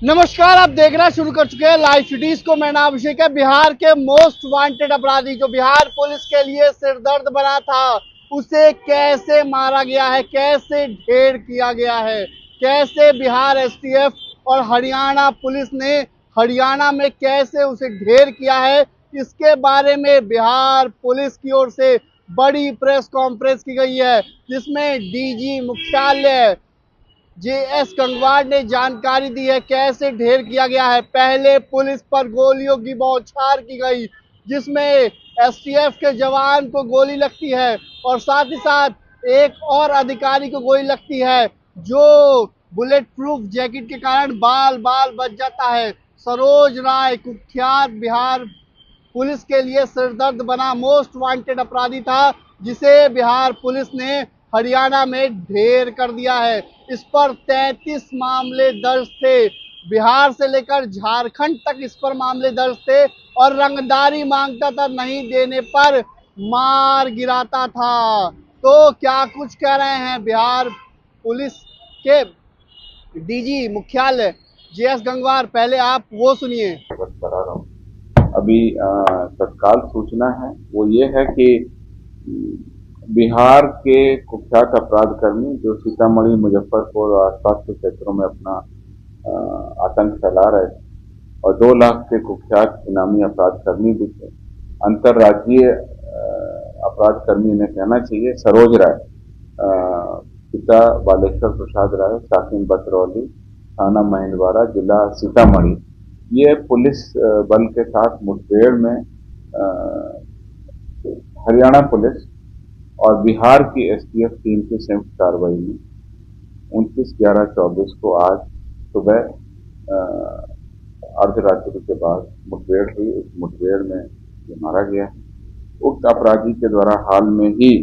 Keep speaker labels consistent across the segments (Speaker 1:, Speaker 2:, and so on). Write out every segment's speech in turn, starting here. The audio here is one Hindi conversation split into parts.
Speaker 1: नमस्कार, आप देखना शुरू कर चुके हैं लाइव सिटीज को। मैं नाम अभिषेक है। बिहार के मोस्ट वांटेड अपराधी जो बिहार पुलिस के लिए सिरदर्द बना था, उसे कैसे मारा गया है, कैसे ढेर किया गया है, कैसे बिहार एसटीएफ और हरियाणा पुलिस ने हरियाणा में कैसे उसे ढेर किया है, इसके बारे में बिहार पुलिस की ओर से बड़ी प्रेस कॉन्फ्रेंस की गई है, जिसमें डीजी मुख्यालय जेएस गंगवार ने जानकारी दी है कैसे ढेर किया गया है। पहले पुलिस पर गोलियों की बौछार की गई, जिसमें एसटीएफ के जवान को गोली लगती है और साथ ही साथ एक और अधिकारी को गोली लगती है, जो बुलेट प्रूफ जैकेट के कारण बाल बाल बच जाता है। सरोज राय कुख्यात बिहार पुलिस के लिए सिरदर्द बना मोस्ट वांटेड अपराधी था, जिसे बिहार पुलिस ने हरियाणा में ढेर कर दिया है। इस पर 33 मामले दर्ज थे। बिहार से लेकर झारखंड तक इस पर मामले दर्ज थे और रंगदारी मांगता था, नहीं देने पर मार गिराता था। तो क्या कुछ कह रहे हैं बिहार पुलिस के डीजी मुख्यालय जेएस गंगवार, पहले आप वो सुनिए।
Speaker 2: करा रहा हूँ। अभी तत्काल सूचना है वो ये है कि बिहार के कुख्यात अपराध कर्मी जो सीतामढ़ी, मुजफ्फरपुर और आसपास के क्षेत्रों में अपना आतंक फैला रहे थे और 2 लाख के कुख्यात इनामी अपराध कर्मी भी थे। अंतर्राज्यीय अपराध कर्मी इन्हें कहना चाहिए। सरोज राय, पिता बालेश्वर प्रसाद राय, साकिन बतरौली, थाना महिंदवाड़ा, जिला सीतामढ़ी, ये पुलिस बल के साथ मुठभेड़ में हरियाणा पुलिस और बिहार की एसटीएफ टीम की संयुक्त कार्रवाई में 29/11/24 को आज सुबह अर्धरात्रि के बाद मुठभेड़ हुई। उस मुठभेड़ में ये मारा गया है। उक्त अपराधी के द्वारा हाल में ही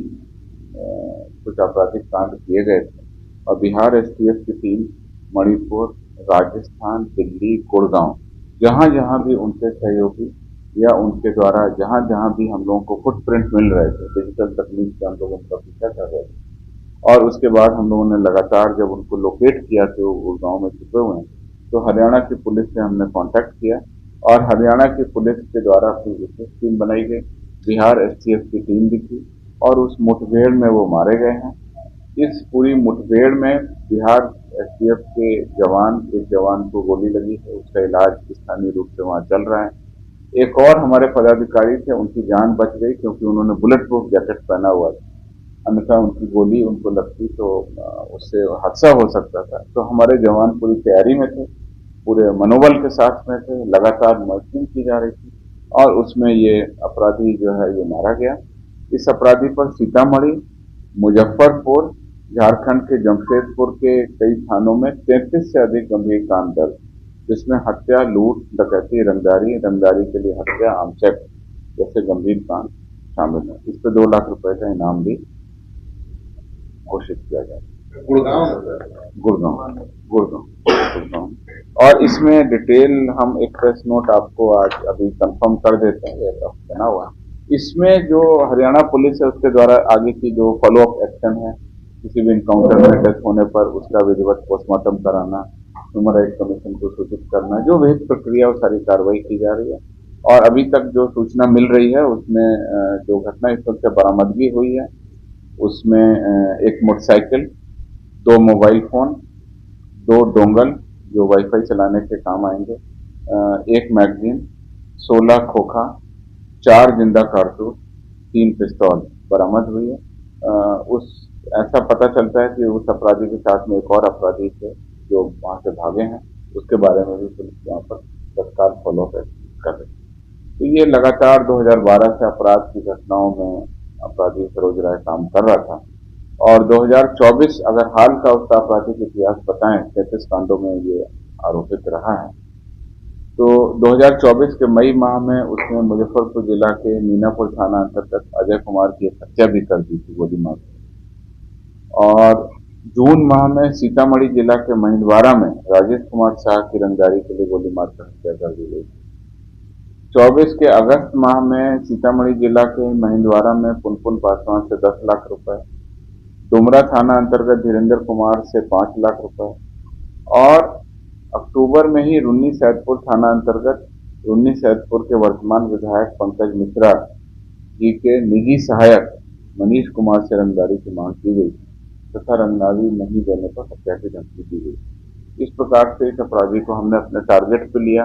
Speaker 2: कुछ आपराधिक कांड किए गए थे और बिहार एसटीएफ की टीम मणिपुर, राजस्थान, दिल्ली, गुड़गांव, जहां जहां भी उनके सहयोगी या उनके द्वारा जहां जहां भी हम लोगों को फुटप्रिंट मिल रहे थे, डिजिटल तकनीक से हम लोग उनका पीछा कर रहे थे और उसके बाद हम लोगों ने लगातार जब उनको लोकेट किया तो गुड़गांव में छुपे हुए हैं, तो हरियाणा की पुलिस से हमने कांटेक्ट किया और हरियाणा की पुलिस के द्वारा अपनी विशेष टीम बनाई गई, बिहार एसटीएफ की टीम भी थी और उस मुठभेड़ में वो मारे गए हैं। इस पूरी मुठभेड़ में बिहार एसटीएफ के एक जवान को गोली लगी है, उसका इलाज स्थानीय रूप से वहां चल रहा है। एक और हमारे पदाधिकारी थे, उनकी जान बच गई क्योंकि उन्होंने बुलेट प्रूफ जैकेट पहना हुआ था, अन्यथा उनकी गोली उनको लगती तो उससे हादसा हो सकता था। तो हमारे जवान पूरी तैयारी में थे, पूरे मनोबल के साथ में थे, लगातार मॉनिटरिंग की जा रही थी और उसमें ये अपराधी जो है ये मारा गया। इस अपराधी पर सीतामढ़ी, मुजफ्फरपुर, झारखंड के जमशेदपुर के कई थानों में 33 से अधिक गंभीर कांड दर्ज, जिसमें हत्या, लूट, डकैती, रंगदारी के लिए हत्या, आमचक जैसे गंभीर कांड शामिल है। इस पर 2 लाख रुपए का इनाम भी घोषित किया गया। गुड़गांव गुड़गांव। और इसमें डिटेल हम एक प्रेस नोट आपको आज अभी कंफर्म कर देते हैं, बना हुआ। इसमें जो हरियाणा पुलिस है उसके द्वारा आगे की जो फॉलो अप एक्शन है, किसी भी इनकाउंटर में डेथ होने पर उसका विधिवत पोस्टमार्टम कराना, ह्यूमन राइट कमीशन को सूचित करना, जो विहित प्रक्रिया वो सारी कार्रवाई की जा रही है। और अभी तक जो सूचना मिल रही है उसमें जो घटनास्थल से बरामदगी हुई है उसमें एक मोटरसाइकिल, 2 मोबाइल फोन, 2 डोंगल जो वाईफाई चलाने के काम आएंगे, 1 मैगजीन, 16 खोखा, 4 जिंदा कारतूस, 3 पिस्तौल बरामद हुई है। ऐसा पता चलता है कि उस अपराधी के साथ में एक और अपराधी थे जो वहां से भागे हैं, उसके बारे में भी पुलिस यहाँ पर तत्काल फॉलो कर रही है। तो ये लगातार 2012 से अपराध की घटनाओं में अपराधी सरोज राय काम कर रहा था और 2024 अगर हाल का उसका आपराधिक इतिहास बताएं, 33 कांडों में ये आरोपित रहा है। तो 2024 के मई माह में उसने मुजफ्फरपुर जिला के मीनापुर थाना अंतर्गत अजय कुमार की एक हत्या भी कर दी थी गोली मार, और जून माह में सीतामढ़ी जिला के महिंदवाड़ा में राजेश कुमार शाह की रंगदारी के लिए गोली मारकर हत्या कर दी गई। 24 के अगस्त माह में सीतामढ़ी जिला के महिंदवाड़ा में पुनपुन पासवान से 10 लाख रुपए, डुमरा थाना अंतर्गत धीरेन्द्र कुमार से 5 लाख रुपए और अक्टूबर में ही रुन्नी सैदपुर थाना अंतर्गत रुन्नी सैदपुर के वर्तमान विधायक पंकज मिश्रा जी के निजी सहायक मनीष कुमार से रंगदारी की मांग की गई तथा रंगदारी नहीं देने पर हत्या की धमकी दी गई। इस प्रकार से इस अपराधी को हमने अपने टारगेट पे लिया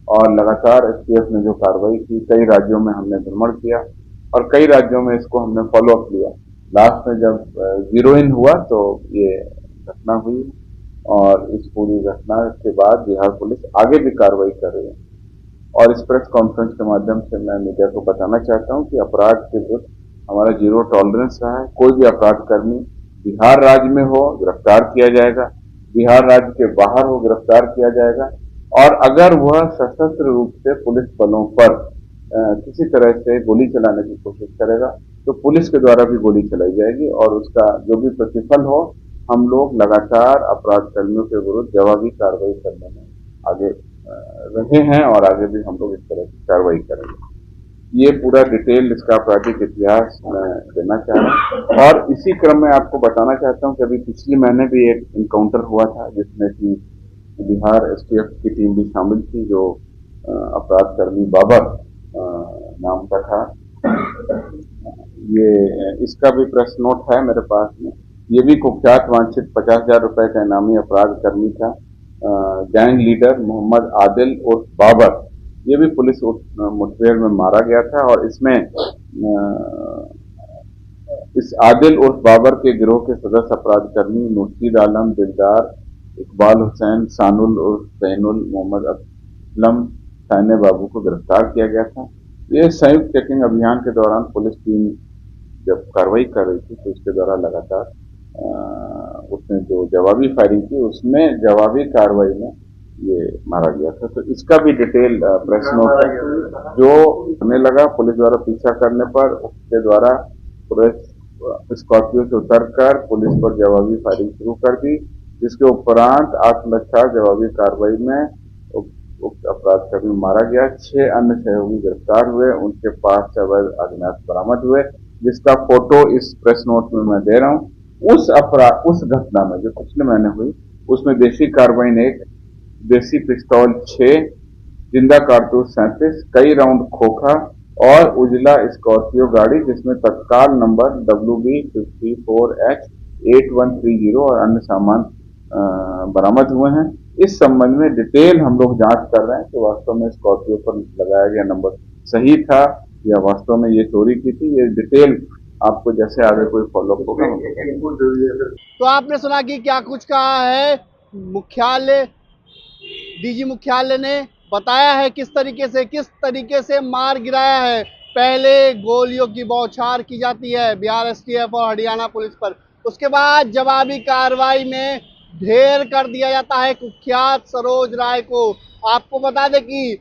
Speaker 2: और लगातार एसटीएफ ने जो कार्रवाई की, कई राज्यों में हमने भ्रमण किया और कई राज्यों में इसको हमने फॉलो अप लिया। लास्ट में जब जीरो इन हुआ तो ये घटना हुई और इस पूरी घटना के बाद बिहार पुलिस आगे भी कार्रवाई कर रही है। और इस प्रेस कॉन्फ्रेंस के माध्यम से मैं मीडिया को बताना चाहता हूं कि अपराध के विरुद्ध हमारा जीरो टॉलरेंस रहा है। कोई भी अपराध कर्मी बिहार राज्य में हो गिरफ्तार किया जाएगा, बिहार राज्य के बाहर हो गिरफ्तार किया जाएगा और अगर वह सशस्त्र रूप से पुलिस बलों पर किसी तरह से गोली चलाने की कोशिश करेगा तो पुलिस के द्वारा भी गोली चलाई जाएगी और उसका जो भी प्रतिफल हो हम लोग लगातार अपराध कर्मियों के विरुद्ध जवाबी कार्रवाई करने में आगे रहे हैं और आगे भी हम लोग इस तरह की कार्रवाई करेंगे। ये पूरा डिटेल इसका आपराधिक इतिहास मैं देना चाह रहा हूँ और इसी क्रम में आपको बताना चाहता हूँ कि अभी पिछले महीने भी एक इनकाउंटर हुआ था जिसमें कि बिहार एसटीएफ की टीम भी शामिल थी, जो अपराध कर्मी बाबर नाम का था। ये इसका भी प्रेस नोट है मेरे पास में। ये भी कुख्यात वांछित 50,000 रुपए का इनामी अपराध कर्मी था। गैंग लीडर मोहम्मद आदिल उर्फ बाबर, ये भी पुलिस मुठभेड़ में मारा गया था और इसमें इस आदिल उर्फ बाबर के गिरोह के सदस्य अपराध कर्मी मुर्शीद आलम, दिलदार, इकबाल हुसैन, सानुल उर्फ सैनुल, मोहम्मद असलम, साइने बाबू को गिरफ्तार किया गया था। ये संयुक्त चेकिंग अभियान के दौरान पुलिस टीम जब कार्रवाई कर रही थी तो उसके द्वारा लगातार उसने जो जवाबी फायरिंग की उसमें जवाबी कार्रवाई में ये मारा गया था। तो इसका भी डिटेल प्रेस नोट है। जो होने लगा पुलिस द्वारा पीछा करने पर उसके द्वारा पुलिस स्कॉर्पियो से उतरकर पुलिस पर जवाबी फायरिंग शुरू कर दी, जिसके उपरांत आत्मरक्षा जवाबी कार्रवाई में अपराध कर्मी मारा गया। 6 अन्य सहयोगी गिरफ्तार हुए, उनके पास से अवैध अग्नास्त्र बरामद हुए, जिसका फोटो इस प्रेस नोट में मैं दे रहा हूँ। उस घटना में जो पिछले महीने हुई उसमें देशी कार्बाइन 1, देशी पिस्तौल 6, जिंदा कारतूस 37, कई राउंड खोखा और उजला स्कॉर्पियो गाड़ी जिसमें तत्काल नंबर WB54H8130 और अन्य सामान बरामद हुए हैं। इस संबंध में डिटेल हम लोग जांच कर रहे हैं कि वास्तव में स्कॉर्पियो पर लगाया गया नंबर सही था या वास्तव में ये चोरी की थी। ये डिटेल आपको जैसे आगे कोई फॉलोअप होगा।
Speaker 1: तो आपने सुना कि क्या कुछ कहा है मुख्यालय, डीजी मुख्यालय ने बताया है किस तरीके से मार गिराया है। पहले गोलियों की बौछार की जाती है बिहार एसटीएफ और हरियाणा पुलिस पर, उसके बाद जवाबी कार्रवाई में ढेर कर दिया जाता है कुख्यात सरोज राय को। आपको बता दें कि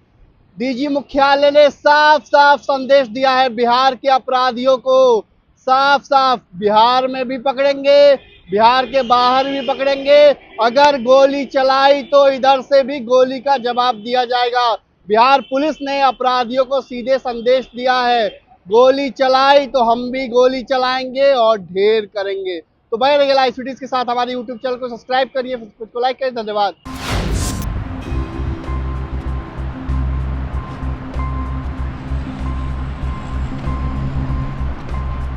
Speaker 1: डीजी मुख्यालय ने साफ साफ संदेश दिया है बिहार के अपराधियों को, साफ साफ बिहार में भी पकड़ेंगे, बिहार के बाहर भी पकड़ेंगे। अगर गोली चलाई तो इधर से भी गोली का जवाब दिया जाएगा। बिहार पुलिस ने अपराधियों को सीधे संदेश दिया है, गोली चलाई तो हम भी गोली चलाएंगे और ढेर करेंगे। तो बने रहिए लाइव सिटीज के साथ, हमारे यूट्यूब चैनल को सब्सक्राइब करिए, फेसबुक को लाइक करिए। धन्यवाद।